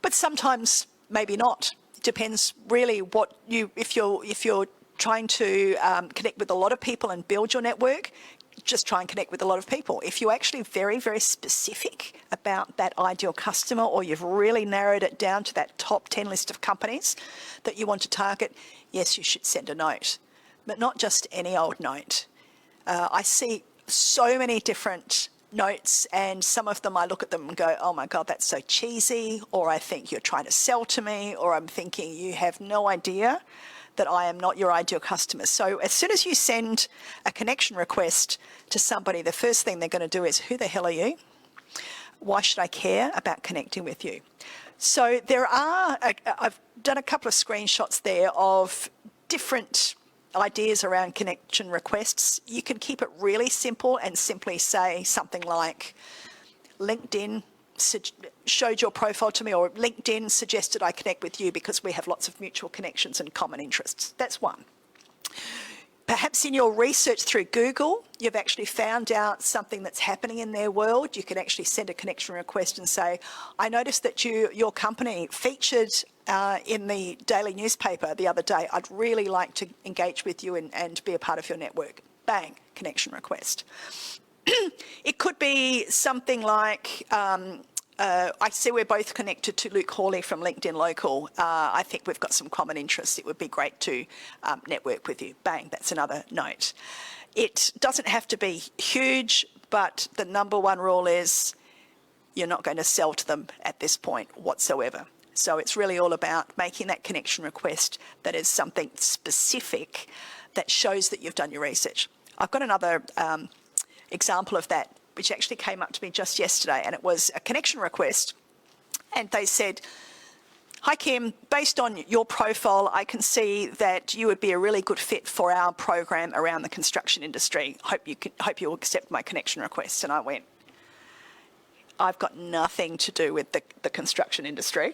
but sometimes maybe not. It depends really what if you're trying to connect with a lot of people and build your network, just try and connect with a lot of people. If you're actually very, very specific about that ideal customer, or you've really narrowed it down to that top 10 list of companies that you want to target, yes, you should send a note, but not just any old note. I see so many different notes, and some of them I look at them and go, oh my God, that's so cheesy, or I think you're trying to sell to me, or I'm thinking you have no idea that I am not your ideal customer. So as soon as you send a connection request to somebody, the first thing they're going to do is, who the hell are you? Why should I care about connecting with you? So there are, I've done a couple of screenshots there of different ideas around connection requests. You can keep it really simple and simply say something like, LinkedIn showed your profile to me, or LinkedIn suggested I connect with you because we have lots of mutual connections and common interests. That's one. Perhaps in your research through Google, you've actually found out something that's happening in their world. You can actually send a connection request and say, I noticed that your company featured in the daily newspaper the other day. I'd really like to engage with you and be a part of your network. Bang, connection request. It could be something like, I see we're both connected to Luke Hawley from LinkedIn Local. I think we've got some common interests. It would be great to network with you. Bang, that's another note. It doesn't have to be huge, but the number one rule is you're not going to sell to them at this point whatsoever. So it's really all about making that connection request that is something specific that shows that you've done your research. I've got another example of that, which actually came up to me just yesterday, and it was a connection request. And they said, hi, Kim, based on your profile, I can see that you would be a really good fit for our program around the construction industry. Hope you'll accept my connection request. And I went, I've got nothing to do with the construction industry.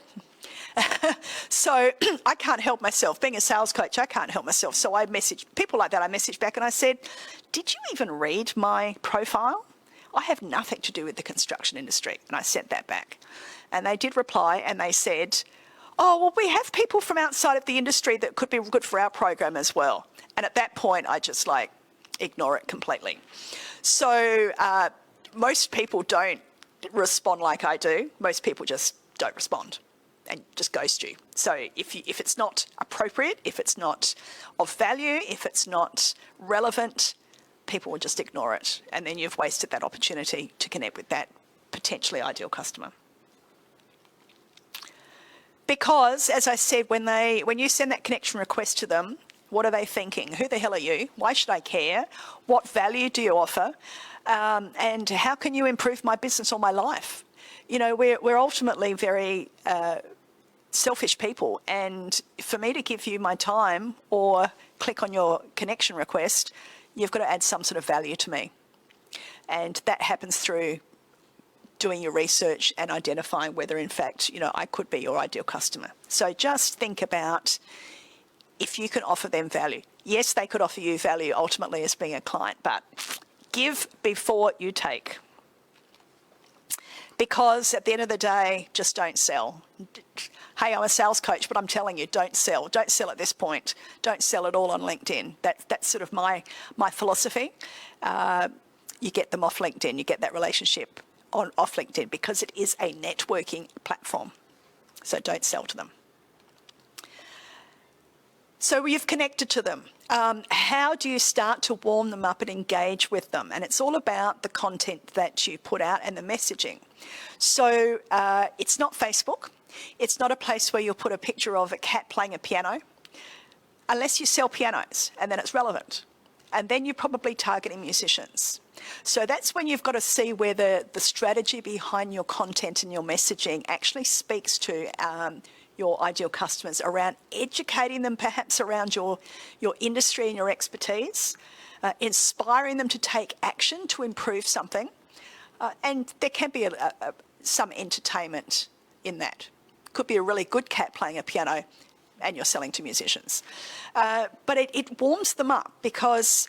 So I can't help myself. Being a sales coach, I can't help myself. So I messaged people like that. I messaged back and I said, did you even read my profile? I have nothing to do with the construction industry. And I sent that back. And they did reply and they said, oh, well, we have people from outside of the industry that could be good for our program as well. And at that point, I just ignore it completely. So most people don't respond like I do. Most people just don't respond and just ghost you. So if it's not appropriate, if it's not of value, if it's not relevant, people will just ignore it. And then you've wasted that opportunity to connect with that potentially ideal customer. Because, as I said, when you send that connection request to them, what are they thinking? Who the hell are you? Why should I care? What value do you offer? And how can you improve my business or my life? You know, we're ultimately very selfish people. And for me to give you my time or click on your connection request, you've got to add some sort of value to me. And that happens through doing your research and identifying whether, in fact, I could be your ideal customer. So just think about if you can offer them value. Yes, they could offer you value ultimately as being a client, but give before you take. Because at the end of the day, just don't sell. Hey, I'm a sales coach, but I'm telling you, don't sell. Don't sell at this point. Don't sell at all on LinkedIn. That's sort of my philosophy. You get them off LinkedIn. You get that relationship off LinkedIn because it is a networking platform. So don't sell to them. So you've connected to them. How do you start to warm them up and engage with them? And it's all about the content that you put out and the messaging. So it's not Facebook. It's not a place where you'll put a picture of a cat playing a piano, unless you sell pianos, and then it's relevant. And then you're probably targeting musicians. So that's when you've got to see whether the strategy behind your content and your messaging actually speaks to your ideal customers around educating them perhaps around your industry and your expertise, inspiring them to take action to improve something. And there can be some entertainment in that. Could be a really good cat playing a piano and you're selling to musicians. But it warms them up because,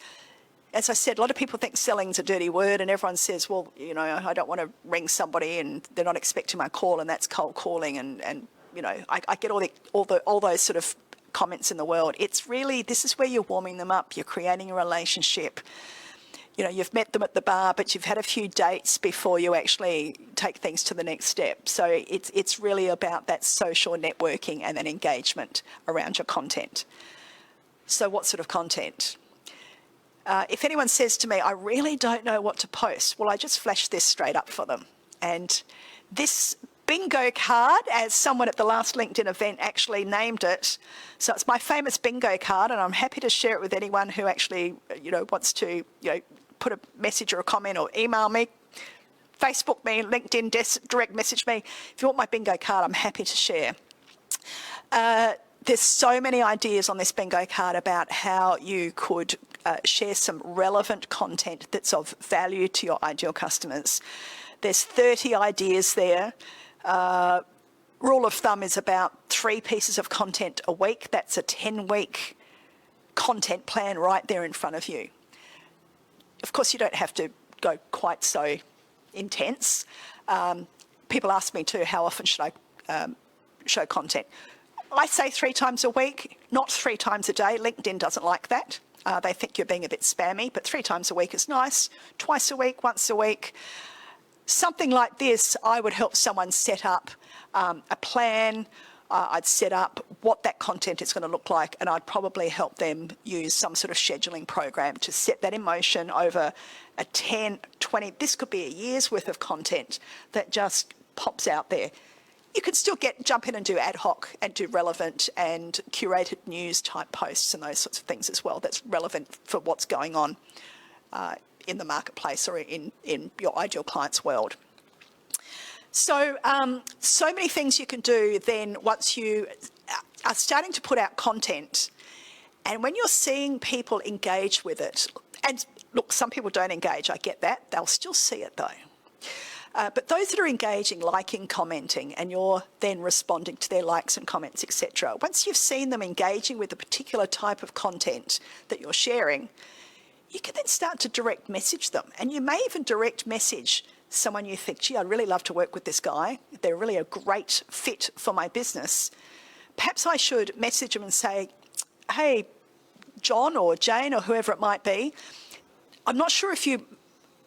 as I said, a lot of people think selling's a dirty word and everyone says, well, I don't want to ring somebody and they're not expecting my call and that's cold calling and I get all those sort of comments in the world. It's really, this is where you're warming them up. You're creating a relationship. You've met them at the bar, but you've had a few dates before you actually take things to the next step. So it's really about that social networking and then engagement around your content. So what sort of content? If anyone says to me, I really don't know what to post, well, I just flash this straight up for them. And this bingo card, as someone at the last LinkedIn event actually named it. So it's my famous bingo card, and I'm happy to share it with anyone who actually, wants to, put a message or a comment or email me, Facebook me, LinkedIn, direct message me. If you want my bingo card, I'm happy to share. There's so many ideas on this bingo card about how you could share some relevant content that's of value to your ideal customers. There's 30 ideas there. Rule of thumb is about 3 pieces of content a week. That's a 10-week content plan right there in front of you. Of course, you don't have to go quite so intense. People ask me too, how often should I show content? I say 3 times a week, not 3 times a day. LinkedIn doesn't like that. They think you're being a bit spammy, but 3 times a week is nice. Twice a week, once a week. Something like this, I would help someone set up a plan. I'd set up what that content is going to look like, and I'd probably help them use some sort of scheduling program to set that in motion over a 10, 20, this could be a year's worth of content that just pops out there. You can still jump in and do ad hoc and do relevant and curated news type posts and those sorts of things as well. That's relevant for what's going on in the marketplace or in your ideal client's world. So, so many things you can do then once you are starting to put out content, and when you're seeing people engage with it, and look, some people don't engage, I get that, they'll still see it though. But those that are engaging, liking, commenting, and you're then responding to their likes and comments, etc., once you've seen them engaging with a particular type of content that you're sharing, you can then start to direct message them. And you may even direct message someone you think, gee, I'd really love to work with this guy. They're really a great fit for my business. Perhaps I should message them and say, hey, John or Jane or whoever it might be, I'm not sure if you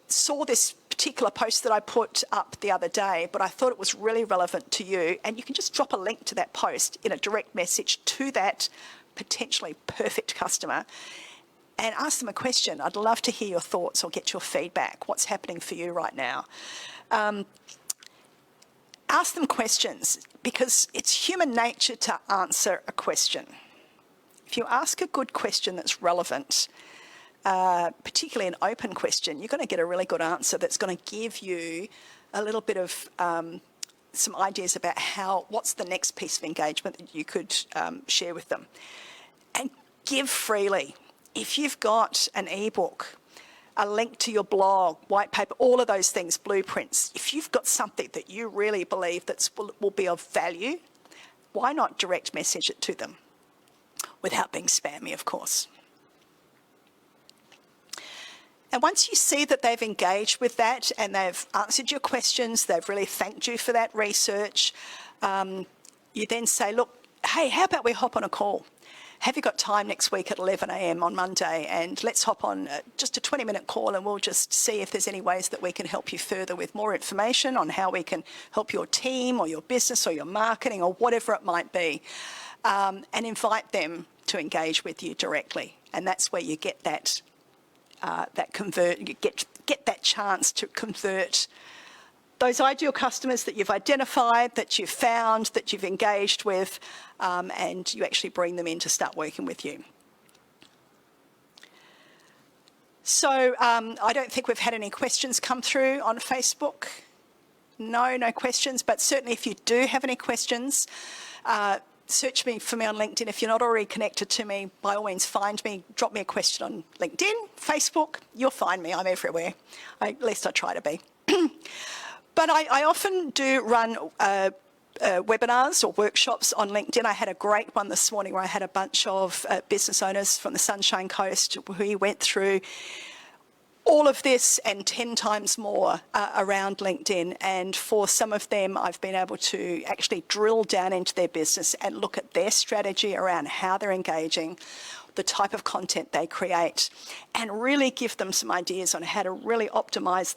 saw this particular post that I put up the other day, but I thought it was really relevant to you. And you can just drop a link to that post in a direct message to that potentially perfect customer and ask them a question. I'd love to hear your thoughts or get your feedback. What's happening for you right now? Ask them questions, because it's human nature to answer a question. If you ask a good question that's relevant, particularly an open question, you're going to get a really good answer that's going to give you a little bit of some ideas about what's the next piece of engagement that you could share with them. And give freely. If you've got an ebook, a link to your blog, white paper, all of those things, blueprints, if you've got something that you really believe that will be of value, why not direct message it to them without being spammy, of course. And once you see that they've engaged with that and they've answered your questions, they've really thanked you for that research, you then say, look, hey, how about we hop on a call? Have you got time next week at 11 a.m. on Monday? And let's hop on just a 20-minute call, and we'll just see if there's any ways that we can help you further with more information on how we can help your team or your business or your marketing or whatever it might be, and invite them to engage with you directly. And that's where you get that you get that chance to convert those ideal customers that you've identified, that you've found, that you've engaged with, and you actually bring them in to start working with you. So I don't think we've had any questions come through on Facebook. No questions, but certainly if you do have any questions, search for me on LinkedIn. If you're not already connected to me, by all means find me, drop me a question on LinkedIn, Facebook, you'll find me, I'm everywhere. At least I try to be. But I often do run webinars or workshops on LinkedIn. I had a great one this morning where I had a bunch of business owners from the Sunshine Coast who went through all of this and 10 times more around LinkedIn. And for some of them, I've been able to actually drill down into their business and look at their strategy around how they're engaging, the type of content they create, and really give them some ideas on how to really optimize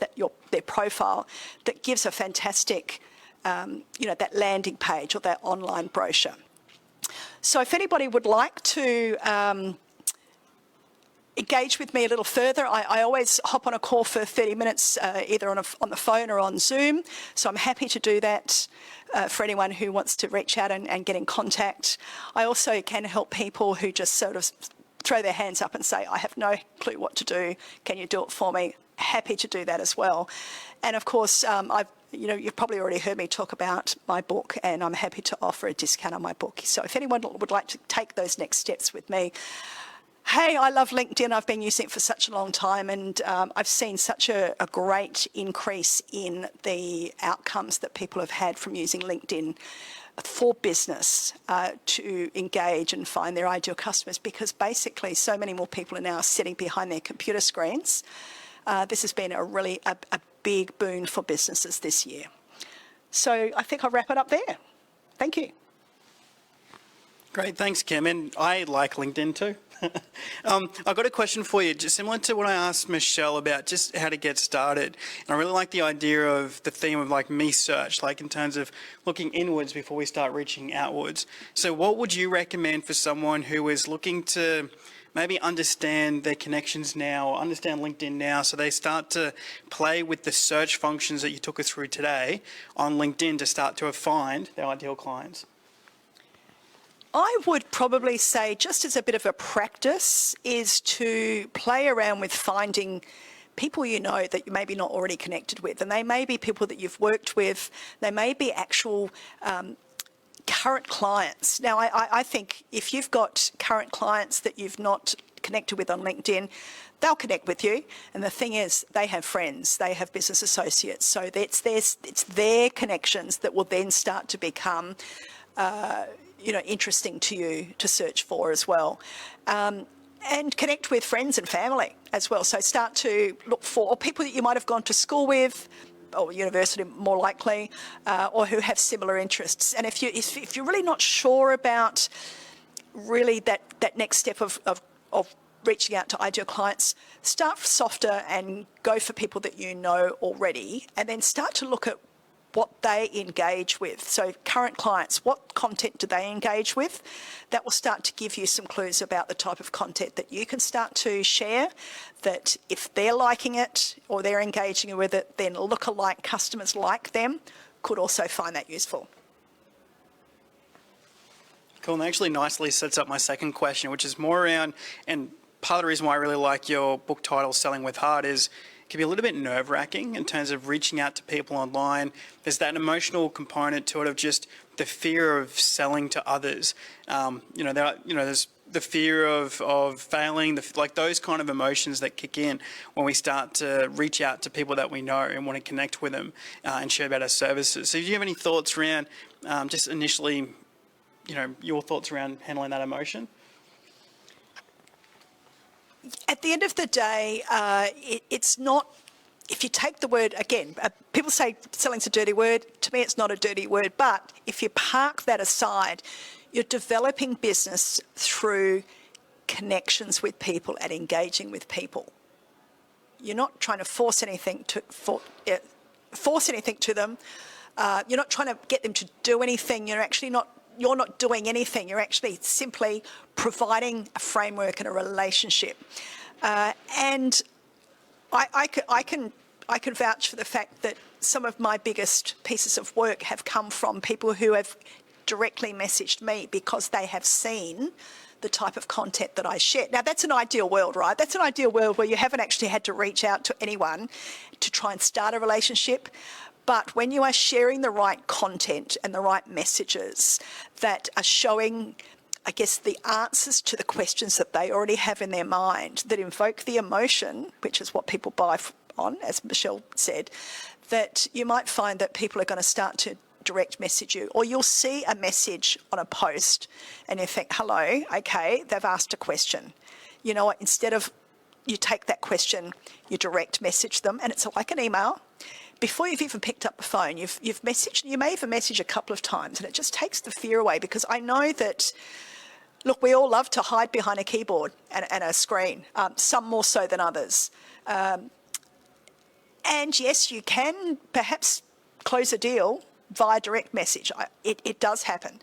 their profile that gives a fantastic, that landing page or that online brochure. So if anybody would like to engage with me a little further, I always hop on a call for 30 minutes, either on the phone or on Zoom. So I'm happy to do that for anyone who wants to reach out and get in contact. I also can help people who just sort of throw their hands up and say, I have no clue what to do. Can you do it for me? Happy to do that as well. And of course, you've probably already heard me talk about my book, and I'm happy to offer a discount on my book. So if anyone would like to take those next steps with me, hey, I love LinkedIn. I've been using it for such a long time, and I've seen such a great increase in the outcomes that people have had from using LinkedIn for business to engage and find their ideal customers, because basically so many more people are now sitting behind their computer screens. This has been a big boon for businesses this year. So I think I'll wrap it up there. Thank you. Great, thanks, Kim. And I like LinkedIn too. I've got a question for you, just similar to what I asked Michele about just how to get started. And I really like the idea of the theme of like me search, like in terms of looking inwards before we start reaching outwards. So what would you recommend for someone who is looking to maybe understand their connections now, or understand LinkedIn now, so they start to play with the search functions that you took us through today on LinkedIn to start to find their ideal clients? I would probably say, just as a bit of a practice, is to play around with finding people you know that you maybe not already connected with. And they may be people that you've worked with. They may be actual current clients. Now, I think if you've got current clients that you've not connected with on LinkedIn, they'll connect with you. And the thing is, they have friends, they have business associates. So it's their connections that will then start to become interesting to you to search for as well. And connect with friends and family as well. So start to look for people that you might have gone to school with, or university more likely, or who have similar interests. And if you're really not sure about really that next step of reaching out to ideal clients, start softer and go for people that you know already, and then start to look at what they engage with. So current clients, what content do they engage with? That will start to give you some clues about the type of content that you can start to share, that if they're liking it or they're engaging with it, then lookalike customers like them could also find that useful. Cool, and that actually nicely sets up my second question, which is more around, and part of the reason why I really like your book title, Selling with Heart, is it can be a little bit nerve-wracking in terms of reaching out to people online. There's that emotional component to it of just the fear of selling to others. There's the fear of failing, like those kind of emotions that kick in when we start to reach out to people that we know and want to connect with them and share about our services. So do you have any thoughts around just initially, your thoughts around handling that emotion? At the end of the day, it's not, if you take the word, again, people say selling's a dirty word. To me, it's not a dirty word. But if you park that aside, you're developing business through connections with people and engaging with people. You're not trying to force anything to them. You're not trying to get them to do anything. You're not doing anything. You're actually simply providing a framework and a relationship. And I can vouch for the fact that some of my biggest pieces of work have come from people who have directly messaged me because they have seen the type of content that I share. Now, that's an ideal world, right? That's an ideal world where you haven't actually had to reach out to anyone to try and start a relationship. But when you are sharing the right content and the right messages that are showing, I guess, the answers to the questions that they already have in their mind, that invoke the emotion, which is what people buy on, as Michele said, that you might find that people are going to start to direct message you, or you'll see a message on a post and you think, hello, okay, they've asked a question. You know what, instead of you take that question, you direct message them, and it's like an email. Before you've even picked up the phone, you've messaged, you may even message a couple of times, and it just takes the fear away, because I know that, look, we all love to hide behind a keyboard and a screen, some more so than others. And yes, you can perhaps close a deal via direct message. It does happen,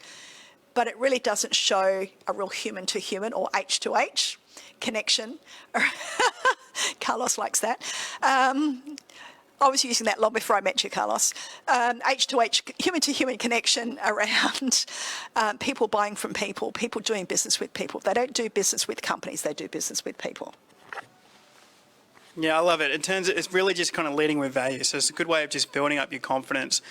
but it really doesn't show a real human-to-human or H2H connection. Carlos likes that. I was using that long before I met you, Carlos. H2H, human-to-human connection around people buying from people doing business with people. They don't do business with companies, they do business with people. Yeah, I love it. It's really just kind of leading with value. So it's a good way of just building up your confidence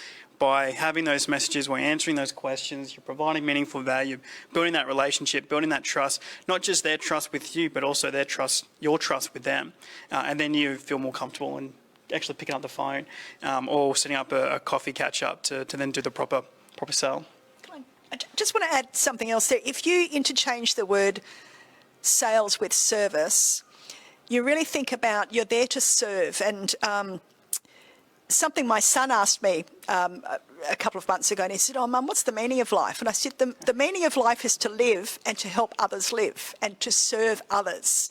by having those messages, we're answering those questions, you're providing meaningful value, building that relationship, building that trust, not just their trust with you, but also their trust, your trust with them. And then you feel more comfortable in actually picking up the phone or setting up a coffee catch-up to then do the proper sell. I just want to add something else there. If you interchange the word sales with service, you really think about you're there to serve. And something my son asked me a couple of months ago, and he said, "Oh, Mum, what's the meaning of life?" And I said, the meaning of life is to live and to help others live and to serve others,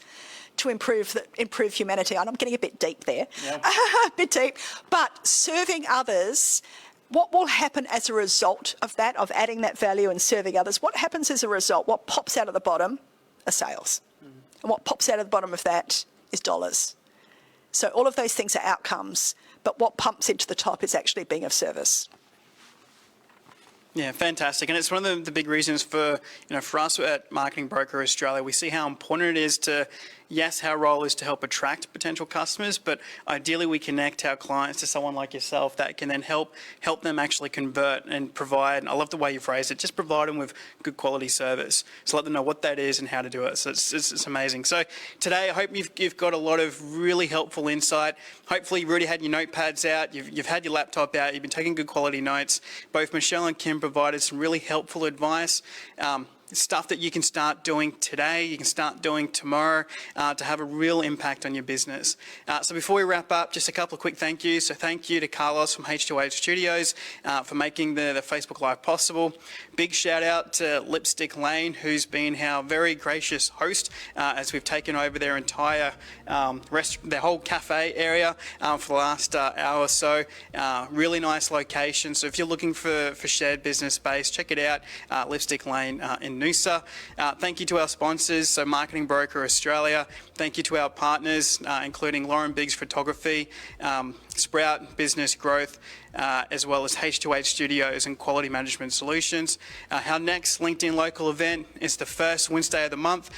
to improve humanity. And I'm getting a bit deep there, a bit deep. But serving others, what will happen as a result of that, of adding that value and serving others? What happens as a result? What pops out of the bottom are sales. And what pops out of the bottom of that is dollars. So all of those things are outcomes, but what pumps into the top is actually being of service. Yeah, fantastic. And it's one of the big reasons for us at Marketing Broker Australia, we see how important it is to, yes, our role is to help attract potential customers, but ideally we connect our clients to someone like yourself that can then help them actually convert and provide, I love the way you phrase it, just provide them with good quality service. So let them know what that is and how to do it. So it's amazing. So today I hope you've got a lot of really helpful insight. Hopefully you've already had your notepads out, you've had your laptop out, you've been taking good quality notes. Both Michele and Kim provided some really helpful advice. Stuff that you can start doing today, you can start doing tomorrow to have a real impact on your business. So before we wrap up, just a couple of quick thank yous. So thank you to Carlos from H2H Studios for making the Facebook Live possible. Big shout out to Lipstick Lane, who's been our very gracious host as we've taken over their entire their whole cafe area for the last hour or so. Really nice location. So if you're looking for shared business space, check it out, Lipstick Lane in Noosa. Thank you to our sponsors, so Marketing Broker Australia. Thank you to our partners, including Lauren Biggs Photography, Sprout Business Growth, as well as H2H Studios and Quality Management Solutions. Our next LinkedIn local event is the first Wednesday of the month,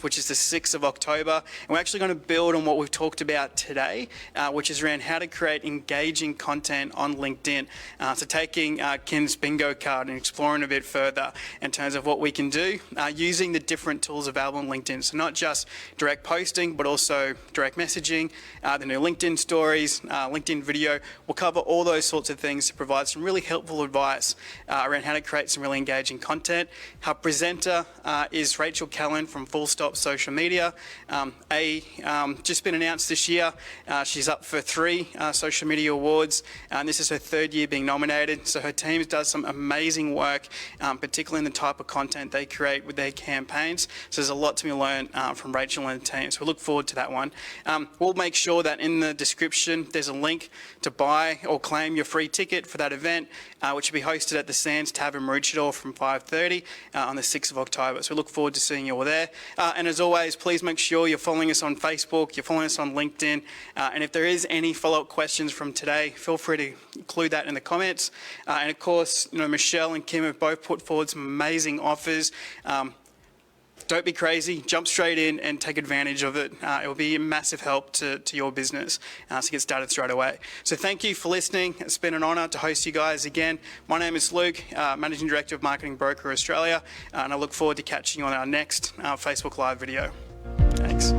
which is the 6th of October. And we're actually going to build on what we've talked about today, which is around how to create engaging content on LinkedIn. So taking Kim's bingo card and exploring a bit further in terms of what we can do using the different tools available on LinkedIn. So not just direct posting, but also direct messaging, the new LinkedIn stories, LinkedIn video. We'll cover all those sorts of things to provide some really helpful advice around how to create some really engaging content. Our presenter is Rachel Callan from FourStep Social Media. Just been announced this year. She's up for 3 social media awards, and this is her 3rd year being nominated. So her team does some amazing work, particularly in the type of content they create with their campaigns. So there's a lot to be learned from Rachel and the team. So we look forward to that one. We'll make sure that in the description there's a link to buy or claim your free ticket for that event, which will be hosted at the Sands Tavern Maroochydore from 5:30 on the 6th of October. So we look forward to seeing you all there. And as always, please make sure you're following us on Facebook, you're following us on LinkedIn, and if there is any follow-up questions from today, feel free to include that in the comments. And of course, Michele and Kim have both put forward some amazing offers. Don't be crazy, jump straight in and take advantage of it. It will be a massive help to your business to get started straight away. So thank you for listening. It's been an honour to host you guys again. My name is Luke, Managing Director of Marketing Broker Australia, and I look forward to catching you on our next Facebook Live video. Thanks.